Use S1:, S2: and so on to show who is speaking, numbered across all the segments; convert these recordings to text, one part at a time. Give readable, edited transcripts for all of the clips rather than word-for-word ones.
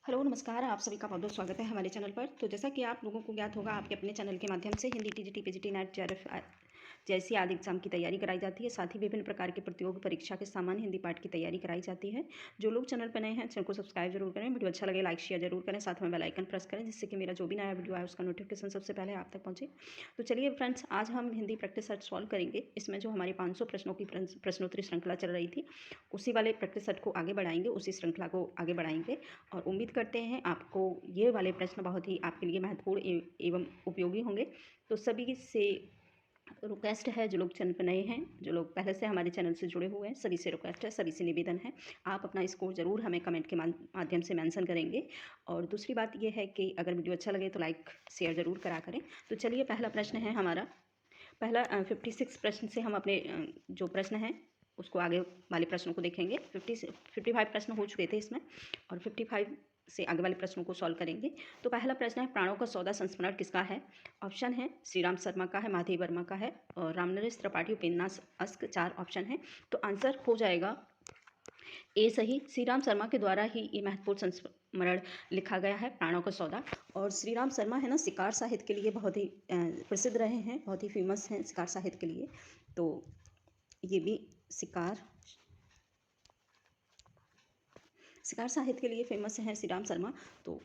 S1: Hello नमस्कार, आप सभी का बहुत-बहुत स्वागत है हमारे चैनल पर। तो जैसा कि आप लोगों को ज्ञात होगा, आपके अपने चैनल के माध्यम से Hindi, TGT, PGT, net, JRF जैसी आदि एग्जाम की तैयारी कराई जाती है। साथ ही विभिन्न प्रकार के प्रतियोगी परीक्षा के सामान्य हिंदी पाठ की तैयारी कराई जाती है। जो लोग चैनल पर नए हैं, चैनल को सब्सक्राइब जरूर करें। वीडियो अच्छा लगे लाइक शेयर जरूर करें, साथ में बेल आइकन प्रेस करें, जिससे कि मेरा जो भी नया वीडियो आए उसका नोटिफिकेशन सबसे पहले आप तक पहुंचे। तो चलिए फ्रेंड्स, आज हम हिंदी प्रैक्टिस सेट सॉल्व करेंगे। इसमें जो हमारी 500 प्रश्नों की प्रश्नोत्तरी श्रृंखला चल रही थी, उसी वाले प्रैक्टिस सेट को आगे बढ़ाएंगे, उसी श्रृंखला को आगे बढ़ाएंगे। और उम्मीद करते हैं आपको ये वाले प्रश्न बहुत ही आपके लिए महत्वपूर्ण एवं उपयोगी होंगे। तो सभी से रिक्वेस्ट है, जो लोग चैनल पर नए हैं, जो लोग पहले से हमारे चैनल से जुड़े हुए हैं, सभी से रिक्वेस्ट है, सभी से निवेदन है, आप अपना स्कोर ज़रूर हमें कमेंट के माध्यम से मेंशन करेंगे। और दूसरी बात ये है कि अगर वीडियो अच्छा लगे तो लाइक शेयर ज़रूर करा करें। तो चलिए, पहला प्रश्न है हमारा। पहला 56 प्रश्न से हम अपने जो प्रश्न हैं उसको आगे वाले प्रश्नों को देखेंगे। 55 प्रश्न हो चुके थे इसमें, और 55 से आगे वाले प्रश्नों को सॉल्व करेंगे। तो पहला प्रश्न है, प्राणों का सौदा संस्मरण किसका है? ऑप्शन है श्री राम शर्मा का है, माधवी वर्मा का है, और रामनरेश त्रिपाठी, उपन्यास अस्क, 4 ऑप्शन है। तो आंसर हो जाएगा ए सही। श्री राम शर्मा के द्वारा ही ये महत्वपूर्ण संस्मरण लिखा गया है, प्राणों का सौदा। और श्री राम शर्मा है ना, शिकार साहित्य के लिए बहुत ही प्रसिद्ध रहे हैं, बहुत ही फेमस हैं शिकार साहित्य के लिए। तो ये भी शिकार साहित्य के लिए फेमस है श्री राम शर्मा। तो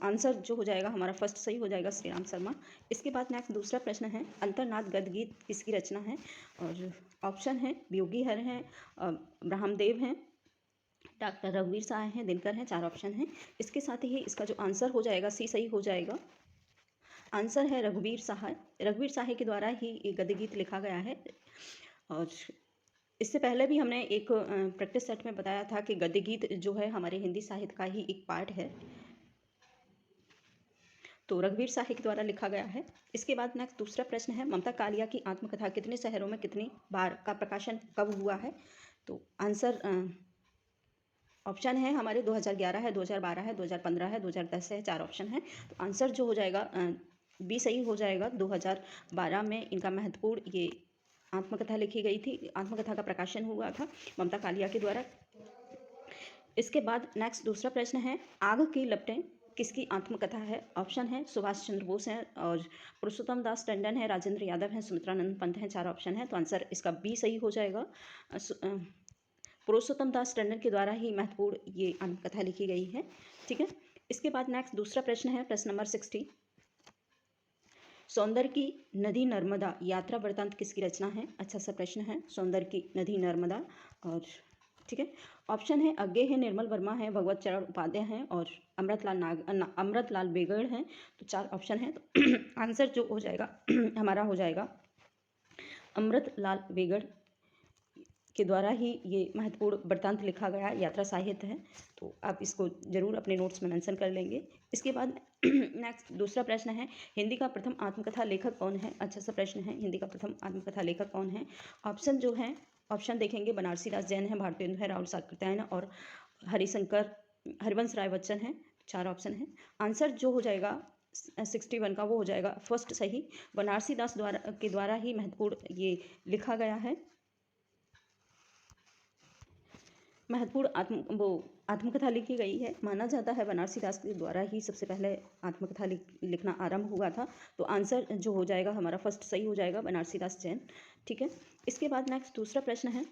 S1: आंसर जो हो जाएगा हमारा फर्स्ट सही हो जाएगा, श्री राम शर्मा। इसके बाद नेक्स्ट दूसरा प्रश्न है, अंतर्नाद गद्य गीत किसकी रचना है? और ऑप्शन है बियोगी हर हैं, ब्रह्मदेव हैं, डॉक्टर रघुवीर साय हैं, दिनकर हैं, 4 ऑप्शन हैं। इसके साथ ही इसका जो आंसर हो जाएगा सी सही हो जाएगा। आंसर है रघुवीर साय। रघुवीर साय के द्वारा ही ये गद्य गीत लिखा गया है। और इससे पहले भी हमने एक प्रैक्टिस सेट में बताया था कि गद्य गीत जो है हमारे हिंदी साहित्य का ही एक पार्ट है। तो रघुवीर साय के द्वारा लिखा गया है। इसके बाद नेक्स्ट दूसरा प्रश्न है, ममता कालिया की आत्मकथा कितने शहरों में कितनी बार का प्रकाशन कब हुआ है? तो आंसर ऑप्शन है हमारे 2011 है, 2012 है, 2015 है, 2010 है, 4 ऑप्शन है। तो आंसर जो हो जाएगा बी सही हो जाएगा। 2012 में इनका महत्वपूर्ण ये आत्मकथा लिखी गई थी, आत्मकथा का प्रकाशन हुआ था ममता कालिया के द्वारा। इसके बाद नेक्स्ट दूसरा प्रश्न है, आग की लपटें किसकी आत्मकथा है? ऑप्शन है सुभाष चंद्र बोस हैं, और पुरुषोत्तम दास टंडन है, राजेंद्र यादव हैं, सुमित्रानंद पंत हैं, 4 ऑप्शन है। तो आंसर इसका बी सही हो जाएगा। पुरुषोत्तम दास टंडन के द्वारा ही महत्वपूर्ण ये आत्मकथा लिखी गई है। ठीक है। इसके बाद नेक्स्ट दूसरा प्रश्न है, प्रश्न नंबर 60, सौंदर्य की नदी नर्मदा यात्रा वृतांत किसकी रचना है? अच्छा सा प्रश्न है, सौंदर्य की नदी नर्मदा। और ठीक है, ऑप्शन है अज्ञे है, निर्मल वर्मा है, भगवत चरण उपाध्याय हैं, और अमृतलाल बेगड़ हैं। तो 4 ऑप्शन है। तो आंसर जो हो जाएगा हमारा हो जाएगा अमृतलाल बेगड़ के द्वारा ही ये महत्वपूर्ण वृत्तांत लिखा गया यात्रा साहित्य है। तो आप इसको जरूर अपने नोट्स में मेंशन कर लेंगे। इसके बाद नेक्स्ट दूसरा प्रश्न है, हिंदी का प्रथम आत्मकथा लेखक कौन है? अच्छा सा प्रश्न है, हिंदी का प्रथम आत्मकथा लेखक कौन है? ऑप्शन जो है, ऑप्शन देखेंगे, बनारसी दास जैन है, भारतेंदु है, राहुल सातकृत्यायन और हरिवंश राय बच्चन है, 4 ऑप्शन है। आंसर जो हो जाएगा 61 का वो हो जाएगा फर्स्ट सही। बनारसी दास के द्वारा ही महत्वपूर्ण ये लिखा गया है, महत्वपूर्ण आत्मकथा लिखी गई है। माना जाता है बनारसी दास के द्वारा ही सबसे पहले आत्मकथा लिखना आरंभ हुआ था। तो आंसर जो हो जाएगा हमारा फर्स्ट सही हो जाएगा, बनारसी दास जैन। ठीक है। इसके बाद नेक्स्ट दूसरा प्रश्न है,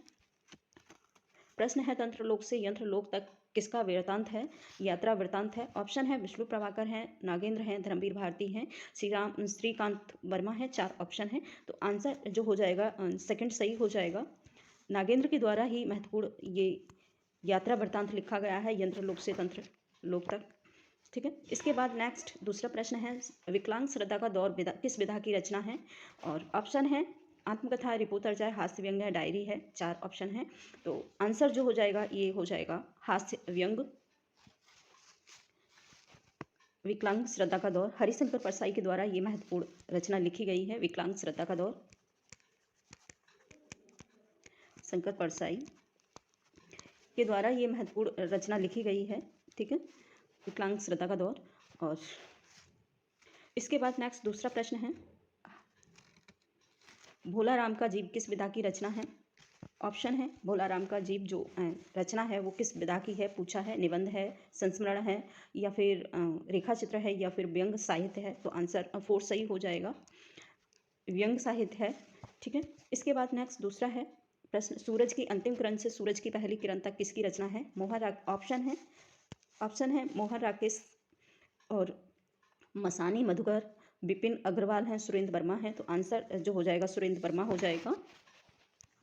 S1: तंत्र लोक से यंत्र लोक तक किसका वृतांत है, यात्रा वृतांत है? ऑप्शन है विष्णु प्रभाकर हैं, नागेंद्र हैं, धर्मवीर भारती हैं, श्रीकांत वर्मा है, 4 ऑप्शन है। तो आंसर जो हो जाएगा सेकंड सही हो जाएगा। नागेंद्र के द्वारा ही महत्वपूर्ण ये यात्रा वृत्तांत लिखा गया है, यंत्र लोक से तंत्र लोक तक। ठीक है। इसके बाद नेक्स्ट दूसरा प्रश्न है, विकलांग श्रद्धा का दौर किस विधा की रचना है? और ऑप्शन है आत्मकथा, रिपोर्टर, हास्य व्यंग है, डायरी है, 4 ऑप्शन है। तो आंसर जो हो जाएगा ये हो जाएगा हास्य व्यंग। विकलांग श्रद्धा का दौर हरिशंकर परसाई के द्वारा ये महत्वपूर्ण रचना लिखी गई है, विकलांग श्रद्धा का दौर, शंकर परसाई के द्वारा ये महत्वपूर्ण रचना लिखी गई है। ठीक है, विकलांग श्रद्धा का दौर। और इसके बाद नेक्स्ट दूसरा प्रश्न है, भोला राम का जीव किस विधा की रचना है? ऑप्शन है भोलाराम का जीव जो रचना है वो किस विधा की है, पूछा है, निबंध है, संस्मरण है, या फिर रेखा चित्र है, या फिर व्यंग साहित्य है। तो आंसर 4 सही हो जाएगा, व्यंग साहित्य है। ठीक है, इसके बाद नेक्स्ट दूसरा है प्रश्न, सूरज की अंतिम किरण से सूरज की पहली किरण तक किसकी रचना है। ऑप्शन है मोहन राकेश और मसानी मधुकर, विपिन अग्रवाल हैं, सुरेंद्र वर्मा है। तो आंसर जो हो जाएगा सुरेंद्र वर्मा हो जाएगा।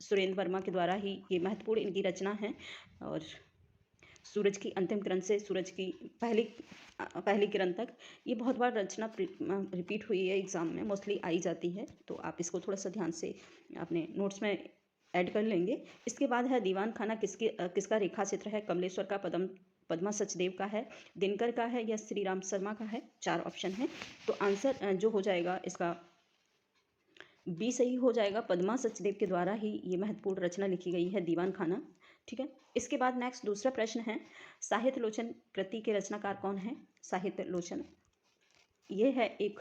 S1: सुरेंद्र वर्मा के द्वारा ही ये महत्वपूर्ण इनकी रचना है। और सूरज की अंतिम किरण से सूरज की पहली किरण तक, ये बहुत बार रचना रिपीट हुई है, एग्जाम में मोस्टली आई जाती है। तो आप इसको थोड़ा सा ध्यान से अपने नोट्स में ऐड कर लेंगे। इसके बाद है दीवान खाना किसका रेखा चित्र है। कमलेश्वर का, पद्मा सचदेव का है, दिनकर का है, या श्री राम शर्मा का है। 4 ऑप्शन है। तो आंसर जो हो जाएगा इसका बी सही हो जाएगा। पद्मा सचदेव के द्वारा ही ये महत्वपूर्ण रचना लिखी गई है, दीवान खाना। ठीक है, इसके बाद नेक्स्ट दूसरा प्रश्न है, साहित्य लोचन कृति के रचनाकार कौन है। साहित्य लोचन ये है एक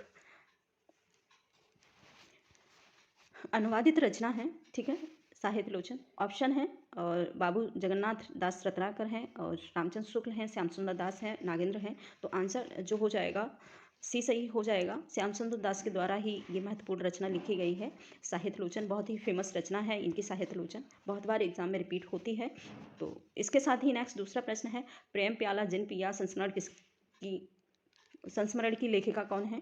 S1: अनुवादित रचना है। ठीक है, साहित्य लोचन ऑप्शन है और बाबू जगन्नाथ दास रत्नाकर हैं, और रामचंद्र शुक्ल हैं, श्याम सुंदर दास हैं, नागेंद्र हैं। तो आंसर जो हो जाएगा सी सही हो जाएगा। श्याम सुंदर दास के द्वारा ही ये महत्वपूर्ण रचना लिखी गई है, साहित्य लोचन। बहुत ही फेमस रचना है इनकी, साहित्य लोचन बहुत बार एग्जाम में रिपीट होती है। तो इसके साथ ही नेक्स्ट दूसरा प्रश्न है, प्रेम प्याला जिन पिया संस्मरण की लेखिका कौन है।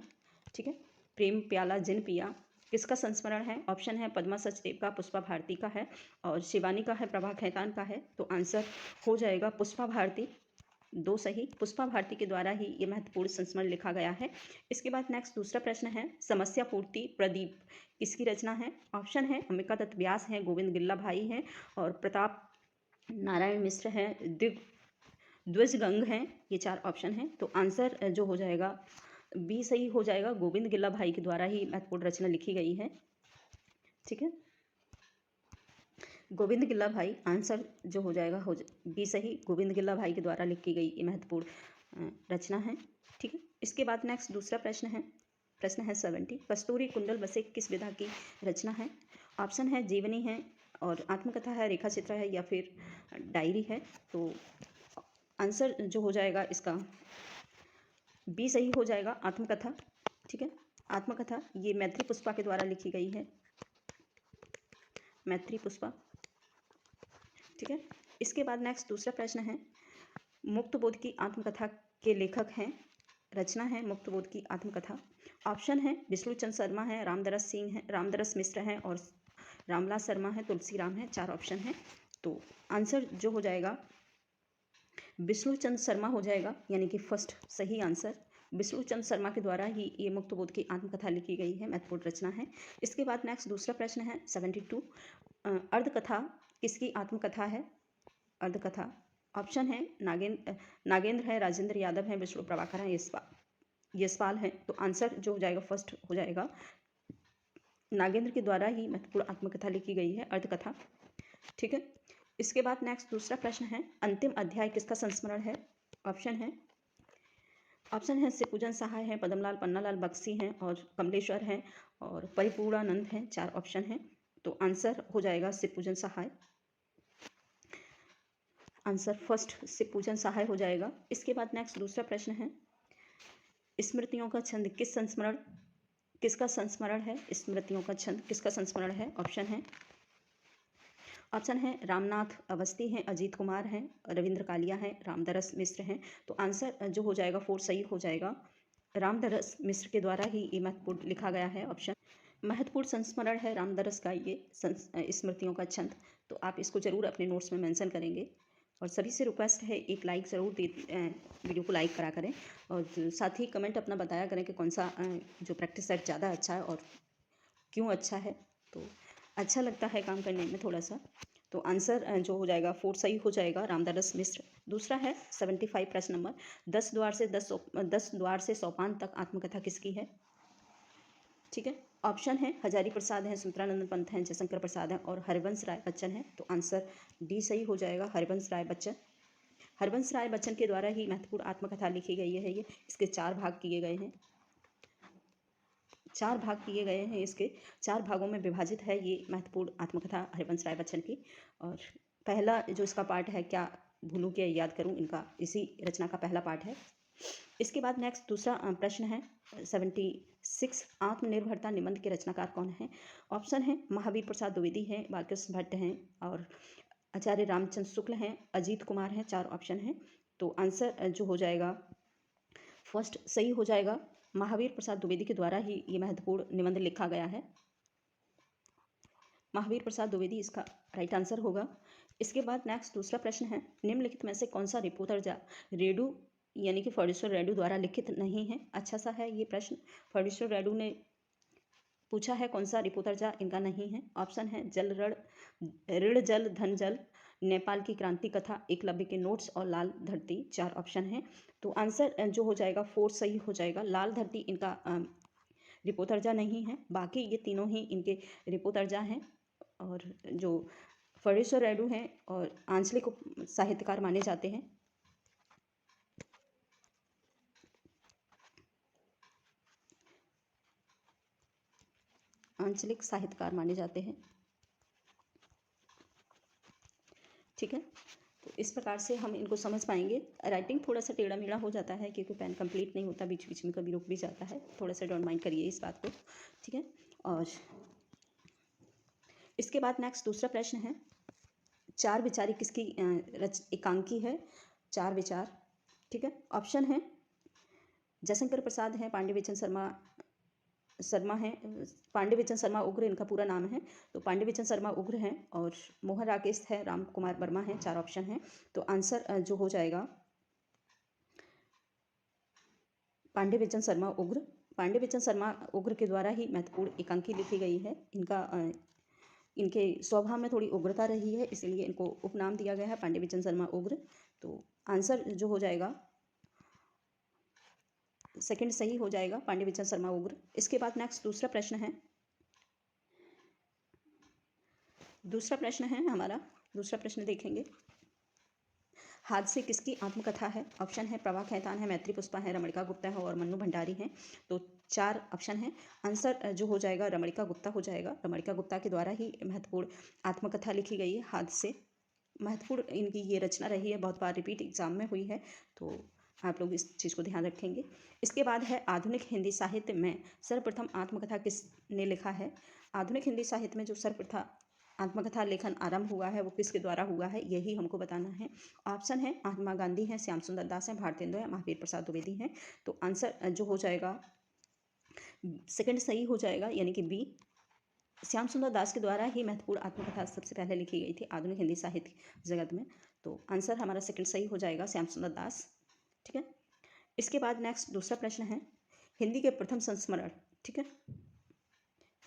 S1: ठीक है, प्रेम प्याला जिन पिया किसका संस्मरण है। ऑप्शन है पद्मा सचदेव का, पुष्पा भारती का है, और शिवानी का है, प्रभा खैतान का है। तो आंसर हो जाएगा पुष्पा भारती। 2 सही, पुष्पा भारती के द्वारा ही ये महत्वपूर्ण संस्मरण लिखा गया है। इसके बाद नेक्स्ट दूसरा प्रश्न है, समस्या पूर्ति प्रदीप किसकी रचना है। ऑप्शन है अंबिका दत्त व्यास हैं, गोविंद गिल्ला भाई हैं, और प्रताप नारायण मिश्र हैं, द्विजगंग हैं। ये 4 ऑप्शन हैं। तो आंसर जो हो जाएगा बी सही हो जाएगा, गोविंद गिल्ला भाई के द्वारा ही महत्वपूर्ण रचना लिखी गई है। ठीक है, गोविंद गिल्ला भाई, आंसर जो हो जाएगा बी सही, गोविंद गिल्ला भाई के द्वारा लिखी गई ये महत्वपूर्ण रचना है। ठीक है, इसके बाद नेक्स्ट दूसरा प्रश्न है 70, कस्तूरी कुंडल बसे किस विधा की रचना है। ऑप्शन है जीवनी है, और आत्मकथा है, रेखा चित्र है, या फिर डायरी है। तो आंसर जो हो जाएगा इसका बी सही हो जाएगा, आत्मकथा। ठीक है, आत्मकथा ये मैत्री पुष्पा के द्वारा लिखी गई है, मैत्री पुष्पा। ठीक है, इसके बाद नेक्स्ट दूसरा प्रश्न है, मुक्तबोध की आत्मकथा के लेखक हैं, रचना है मुक्तबोध की आत्मकथा। ऑप्शन है विष्णुचंद्र शर्मा है, रामदरस मिश्र हैं, और रामलाल शर्मा है, तुलसी राम है। 4 ऑप्शन है। तो आंसर जो हो जाएगा विष्णुचंद्र शर्मा हो जाएगा, यानी कि फर्स्ट सही आंसर। विष्णुचंद्र शर्मा के द्वारा ही ये मुक्तबोध की आत्मकथा लिखी गई है, महत्वपूर्ण रचना है। इसके बाद नेक्स्ट दूसरा प्रश्न है 72, अर्धकथा किसकी आत्मकथा है। अर्धकथा ऑप्शन है नागेंद्र है, राजेंद्र यादव है, विष्णु प्रभाकर है, यशपाल है। तो आंसर जो हो जाएगा फर्स्ट हो जाएगा, नागेंद्र के द्वारा ही महत्वपूर्ण आत्मकथा लिखी गई है, अर्धकथा। ठीक है, इसके बाद नेक्स्ट दूसरा प्रश्न है, अंतिम अध्याय किसका संस्मरण है। ऑप्शन है शिवपूजन सहाय है, पद्मलाल पन्नालाल बख्शी हैं, और कमलेश्वर हैं, और परिपूर्णानंद हैं। 4 ऑप्शन हैं। तो आंसर हो जाएगा शिवपूजन सहाय, आंसर फर्स्ट शिवपूजन सहाय हो जाएगा। इसके बाद नेक्स्ट दूसरा प्रश्न है, स्मृतियों का छंद किसका संस्मरण है। स्मृतियों का छंद किसका संस्मरण है। ऑप्शन है रामनाथ अवस्थी हैं, अजीत कुमार हैं, रविंद्र कालिया हैं, रामदरस मिश्र हैं। तो आंसर जो हो जाएगा 4 सही हो जाएगा, रामदरस मिश्र के द्वारा ही ये महत्वपूर्ण लिखा गया है। ऑप्शन महत्वपूर्ण संस्मरण है रामदरस का ये स्मृतियों का छंद। तो आप इसको जरूर अपने नोट्स में मेंशन करेंगे, और सभी से रिक्वेस्ट है एक लाइक ज़रूर वीडियो को लाइक करा करें, और साथ ही कमेंट अपना बताया करें कि कौन सा जो प्रैक्टिस सेट ज़्यादा अच्छा है और क्यों अच्छा है। तो अच्छा लगता है काम करने में थोड़ा सा। तो आंसर जो हो जाएगा 4 सही हो जाएगा, रामदरस मिश्र। दूसरा है 75 प्रश्न नंबर, 10 द्वार से सोपान तक आत्मकथा किसकी है। ठीक है, ऑप्शन है हजारी प्रसाद हैं, सुमित्रानंद पंत हैं, जयशंकर प्रसाद हैं, और हरिवंश राय बच्चन हैं। तो आंसर डी सही हो जाएगा, हरिवंश राय बच्चन के द्वारा ही महत्वपूर्ण आत्मकथा लिखी गई है। ये इसके 4 भाग किए गए हैं, 4 भाग किए गए हैं, इसके 4 भागों में विभाजित है ये महत्वपूर्ण आत्मकथा हरिवंश राय बच्चन की। और पहला जो इसका पार्ट है, क्या भूलूं क्या याद करूं, इनका इसी रचना का पहला पार्ट है। इसके बाद नेक्स्ट दूसरा प्रश्न है 76, आत्मनिर्भरता निबंध के रचनाकार कौन है? ऑप्शन है महावीर प्रसाद द्विवेदी हैं, बालकृष्ण भट्ट हैं, और आचार्य रामचंद्र शुक्ल हैं, अजीत कुमार हैं। 4 ऑप्शन हैं। तो आंसर जो हो जाएगा फर्स्ट सही हो जाएगा। महावीर प्रसाद द्विवेदी के द्वारा ही ये महत्वपूर्ण निबंध लिखा गया है। महावीर प्रसाद द्विवेदी इसका राइट आंसर होगा। इसके बाद नेक्स्ट दूसरा प्रश्न है, निम्नलिखित में से कौन सा रिपोर्टर रेडू यानी कि फर्डिशर रेडू द्वारा लिखित नहीं है? अच्छा सा है ये प्रश्न। फर्डिशर रेडू ने पूछा है कौन सा रिपोर्टर इनका नहीं है। ऑप्शन है जल ऋण जल धन जल, नेपाल की क्रांति कथा, एकलव्य के नोट्स और लाल धरती। 4 ऑप्शन है। तो आंसर जो हो जाएगा 4 सही हो जाएगा। लाल धरती इनका रिपोर्टरजा नहीं है, बाकी ये तीनों ही इनके रिपोर्टरजा हैं। और जो फर्डिशर रेडू हैं और आंचलिक साहित्यकार माने जाते हैं। आंचलिक साहित्यकार माने जाते हैं। ठीक है, तो इस प्रकार से हम इनको समझ पाएंगे। राइटिंग थोड़ा सा टेढ़ा मेढ़ा हो जाता है क्योंकि पेन कंप्लीट नहीं होता, बीच बीच में कभी रुक भी जाता है, थोड़ा सा डोंट माइंड करिए इस बात को। ठीक है, और इसके बाद नेक्स्ट दूसरा प्रश्न है, 4 विचारी किसकी एकांकी है? 4 विचार। ठीक है, ऑप्शन है जयशंकर प्रसाद हैं, पांडे शर्मा हैं, पांडे शर्मा उग्र इनका पूरा नाम है। तो पांडे शर्मा उग्र हैं, और मोहन राकेश है, राम कुमार वर्मा हैं। 4 ऑप्शन हैं। तो आंसर जो हो जाएगा पांडे शर्मा उग्र। पांडे शर्मा उग्र के द्वारा ही महत्वपूर्ण एकांकी लिखी गई है। इनके स्वभाव में थोड़ी उग्रता रही है, इसलिए इनको उपनाम दिया गया है पांडे शर्मा उग्र। तो आंसर जो हो जाएगा सेकंड सही हो जाएगा, पांडे शर्मा उग्र। इसके बाद नेक्स्ट दूसरा प्रश्न है। दूसरा प्रश्न है हमारा, दूसरा प्रश्न देखेंगे, हादसे किसकी आत्मकथा है? ऑप्शन है प्रभा खेतान है, मैत्री पुष्पा है, रमणिका गुप्ता है, और मन्नू भंडारी हैं। तो 4 ऑप्शन है। आंसर जो हो जाएगा रमणिका गुप्ता हो जाएगा। रमणिका गुप्ता के द्वारा ही महत्वपूर्ण आत्मकथा लिखी गई है हादसे। महत्वपूर्ण इनकी ये रचना रही है, बहुत बार रिपीट एग्जाम में हुई है, तो आप लोग इस चीज़ को ध्यान रखेंगे। इसके बाद है आधुनिक हिंदी साहित्य में सर्वप्रथम आत्मकथा किसने लिखा है? आधुनिक हिंदी साहित्य में जो सर्वप्रथम आत्मकथा लेखन आरंभ हुआ है वो किसके द्वारा हुआ है, यही हमको बताना है। ऑप्शन है महात्मा गांधी हैं, श्याम सुंदर दास हैं, भारतेंदु है, महावीर प्रसाद द्विवेदी हैं। तो आंसर जो हो जाएगा सेकंड सही हो जाएगा, यानी कि बी, श्याम सुंदर दास के द्वारा ही महत्वपूर्ण आत्मकथा सबसे पहले लिखी गई थी आधुनिक हिंदी साहित्य जगत में। तो आंसर हमारा सेकंड सही हो जाएगा, श्याम सुंदर दास। ठीक है, इसके बाद नेक्स्ट दूसरा प्रश्न है, हिंदी के प्रथम संस्मरण, ठीक है,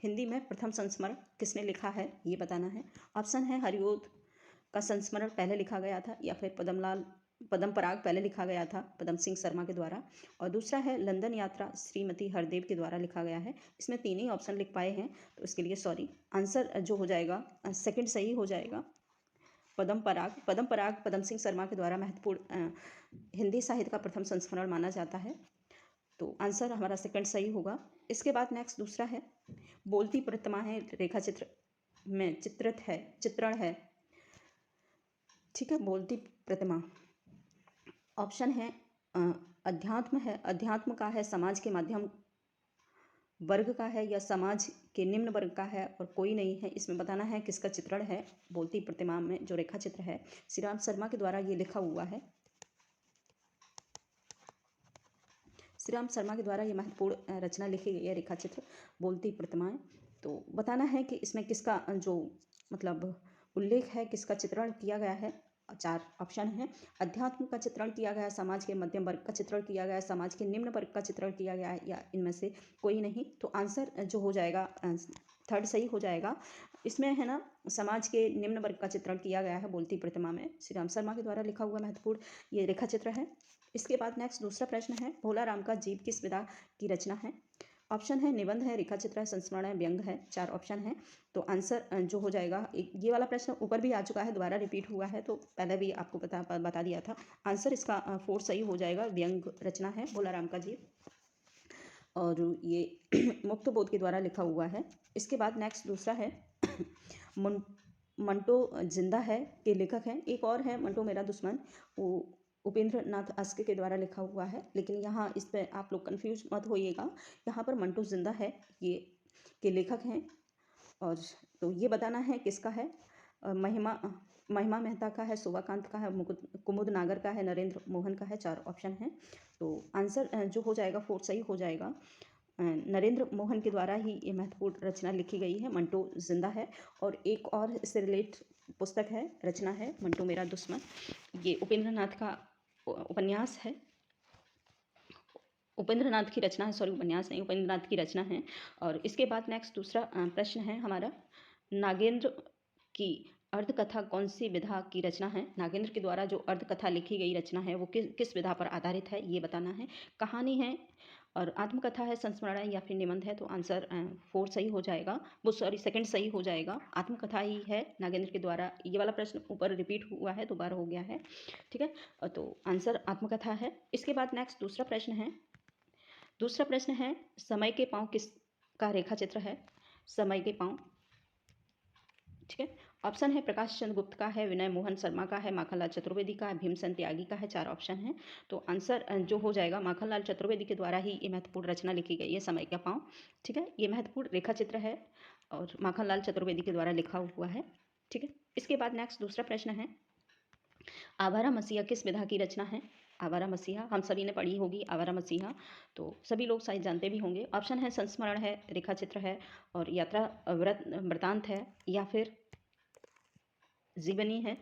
S1: हिंदी में प्रथम संस्मरण किसने लिखा है ये बताना है। ऑप्शन है हरिओद का संस्मरण पहले लिखा गया था, या फिर पदम पराग पहले लिखा गया था पदम सिंह शर्मा के द्वारा, और दूसरा है लंदन यात्रा श्रीमती हरदेव के द्वारा लिखा गया है। इसमें 3 ही ऑप्शन लिख पाए हैं, तो इसके लिए सॉरी। आंसर जो हो जाएगा सेकंड सही हो जाएगा, पदम पराग पदम सिंह शर्मा के द्वारा महत्वपूर्ण हिंदी साहित्य का प्रथम संस्मरण माना जाता है। तो आंसर हमारा सेकंड सही होगा। इसके बाद नेक्स्ट दूसरा है, बोलती प्रतिमा है रेखा चित्र में चित्रण है, ठीक है, बोलती प्रतिमा। ऑप्शन है अध्यात्म है, अध्यात्म का है, समाज के माध्यम वर्ग का है, या समाज के निम्न वर्ग का है, और कोई नहीं है। इसमें बताना है किसका चित्रण है बोलती प्रतिमा में, जो रेखा चित्र है श्री राम शर्मा के द्वारा ये लिखा हुआ है। श्री राम शर्मा के द्वारा ये महत्वपूर्ण रचना लिखी गई है रेखा चित्र बोलती प्रतिमाएं। तो बताना है कि इसमें किसका जो मतलब उल्लेख है, किसका चित्रण किया गया है। 4 ऑप्शन है, अध्यात्म का चित्रण किया गया है, समाज के मध्यम वर्ग का चित्रण किया गया है, समाज के निम्न वर्ग का चित्रण किया गया है, या इनमें से कोई नहीं। तो आंसर जो हो जाएगा थर्ड सही हो जाएगा। इसमें है ना, समाज के निम्न वर्ग का चित्रण किया गया है बोलती प्रतिमा में, श्री राम शर्मा के द्वारा लिखा हुआ महत्वपूर्ण ये रेखा चित्र है। इसके बाद नेक्स्ट दूसरा प्रश्न है, भोला राम का जीव किस विधा की रचना है। ऑप्शन है निबंध है, रेखा चित्र है, संस्मरण है, व्यंग है। 4 ऑप्शन है। तो आंसर जो हो जाएगा, ये वाला प्रश्न ऊपर भी आ चुका है, दोबारा रिपीट हुआ है, तो पहले भी आपको बता दिया था। आंसर इसका 4 सही हो जाएगा, व्यंग रचना है भोला राम का जीव। और ये मुक्त बोध के द्वारा लिखा हुआ है। इसके बाद नेक्स्ट दूसरा है मंटो जिंदा है के लेखक हैं। एक और है मंटो मेरा दुश्मन, वो उपेंद्र नाथ आस्के के द्वारा लिखा हुआ है, लेकिन यहाँ इस पर आप लोग कंफ्यूज मत होइएगा। यहाँ पर मंटो जिंदा है ये के लेखक हैं। और तो ये बताना है किसका है। महिमा महिमा मेहता का है, शोभाकांत का है, कुमुद नागर का है, नरेंद्र मोहन का है। 4 ऑप्शन हैं। तो आंसर जो हो जाएगा 4 सही हो जाएगा। नरेंद्र मोहन के द्वारा ही ये महत्वपूर्ण रचना लिखी गई है, मंटो जिंदा है। और एक और इससे रिलेट पुस्तक है, रचना है मंटो मेरा दुश्मन। ये उपेंद्र नाथ का उपन्यास है, उपेंद्र नाथ की रचना है, सॉरी उपन्यास नहीं, उपेंद्र नाथ की रचना है। और इसके बाद नेक्स्ट दूसरा प्रश्न है हमारा, नागेंद्र की अर्धकथा कौन सी विधा की रचना है। नागेंद्र के द्वारा जो अर्धकथा लिखी गई रचना है वो किस विधा पर आधारित है, ये बताना है। कहानी है और आत्मकथा है, संस्मरण या फिर निबंध है। तो आंसर 4 सही हो जाएगा, वो सॉरी सेकंड सही हो जाएगा। आत्मकथा ही है नागेंद्र के द्वारा। ये वाला प्रश्न ऊपर रिपीट हुआ है, दोबारा हो गया है, ठीक है। तो आंसर आत्मकथा है। इसके बाद नेक्स्ट दूसरा प्रश्न है समय के पाँव किसका रेखा चित्र है। समय के पाँव, ठीक है। ऑप्शन है प्रकाश चंद्र गुप्त का है, विनय मोहन शर्मा का है, माखनलाल चतुर्वेदी का है, भीमसेन त्यागी का है। 4 ऑप्शन है। तो आंसर जो हो जाएगा, माखनलाल चतुर्वेदी के द्वारा ही ये महत्वपूर्ण रचना लिखी गई है, समय का पाँव, ठीक है। ये महत्वपूर्ण रेखा चित्र है और माखनलाल चतुर्वेदी के द्वारा लिखा हुआ है, ठीक है। इसके बाद नेक्स्ट दूसरा प्रश्न है, आवारा मसीहा किस विधा की रचना है। आवारा मसीहा हम सभी ने पढ़ी होगी, आवारा मसीहा तो सभी लोग शायद जानते भी होंगे। ऑप्शन है संस्मरण है, रेखा चित्र है और यात्रा वृतांत है या फिर जीवनी है।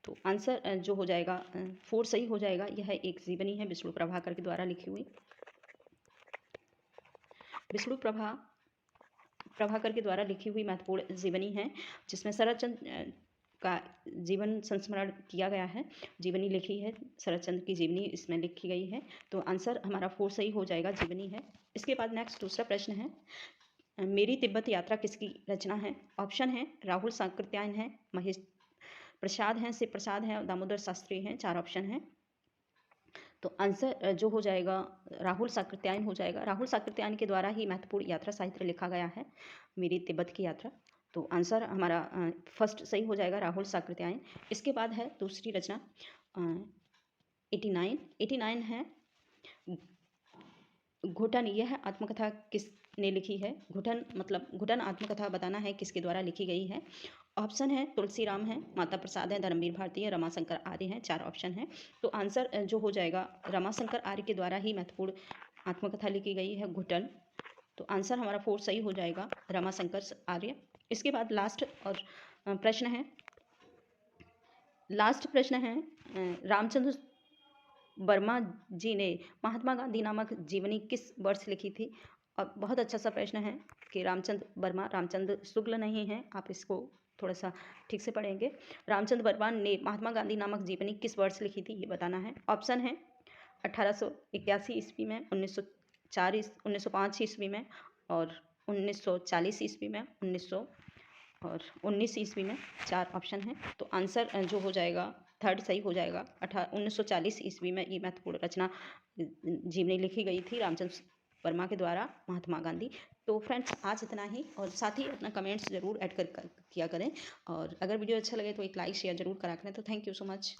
S1: तो आंसर जो हो जाएगा 4 सही हो जाएगा। यह एक जीवनी है, विष्णु प्रभाकर के द्वारा लिखी हुई, विष्णु प्रभाकर के द्वारा लिखी हुई महत्वपूर्ण जीवनी है, जिसमें शरतचंद्र का जीवन संस्मरण किया गया है। जीवनी लिखी है, शरतचंद्र की जीवनी इसमें लिखी गई है। तो आंसर हमारा 4 सही हो जाएगा, जीवनी है। इसके बाद नेक्स्ट दूसरा प्रश्न है, मेरी तिब्बत यात्रा किसकी रचना है। ऑप्शन है राहुल सांकृत्यायन है, महेश प्रसाद हैं, शिव प्रसाद हैं, दामोदर शास्त्री हैं। 4 ऑप्शन हैं। तो आंसर जो हो जाएगा राहुल सांकृत्यायन हो जाएगा। राहुल सांकृत्यायन के द्वारा ही महत्वपूर्ण यात्रा साहित्य लिखा गया है, मेरी तिब्बत की यात्रा। तो आंसर हमारा फर्स्ट सही हो जाएगा, राहुल सांकृत्यायन। इसके बाद है दूसरी रचना 89 है घुटन। यह आत्मकथा किसने लिखी है। घुटन मतलब घुटन आत्मकथा बताना है किसके द्वारा लिखी गई है। ऑप्शन है तुलसीराम है, माता प्रसाद है, धर्मवीर भारती है, रमाशंकर आर्य हैं। 4 ऑप्शन हैं। तो आंसर जो हो जाएगा रमाशंकर आर्य के द्वारा ही महत्वपूर्ण आत्मकथा लिखी गई है, घुटन। तो आंसर हमारा 4 सही हो जाएगा, रमाशंकर आर्य। इसके बाद लास्ट प्रश्न है रामचंद्र वर्मा जी ने महात्मा गांधी नामक जीवनी किस वर्ष लिखी थी। और बहुत अच्छा सा प्रश्न है कि रामचंद्र शुक्ल नहीं है, आप इसको थोड़ा सा ठीक से पढ़ेंगे। रामचंद्र वर्मा ने महात्मा गांधी नामक जीवनी किस वर्ष लिखी थी, ये बताना है। ऑप्शन है 1881 ईस्वी में, 1905 ईस्वी में और 1940 ईस्वी में, 1919 ईस्वी में। 4 ऑप्शन है। तो आंसर जो हो जाएगा थर्ड सही हो जाएगा। 1940 ईस्वी में ये महत्वपूर्ण रचना जीवनी लिखी गई थी रामचंद्र वर्मा के द्वारा, महात्मा गांधी। तो फ्रेंड्स आज इतना ही, और साथ ही अपना कमेंट्स जरूर ऐड किया करें, और अगर वीडियो अच्छा लगे तो एक लाइक शेयर जरूर करा करें। तो थैंक यू सो मच।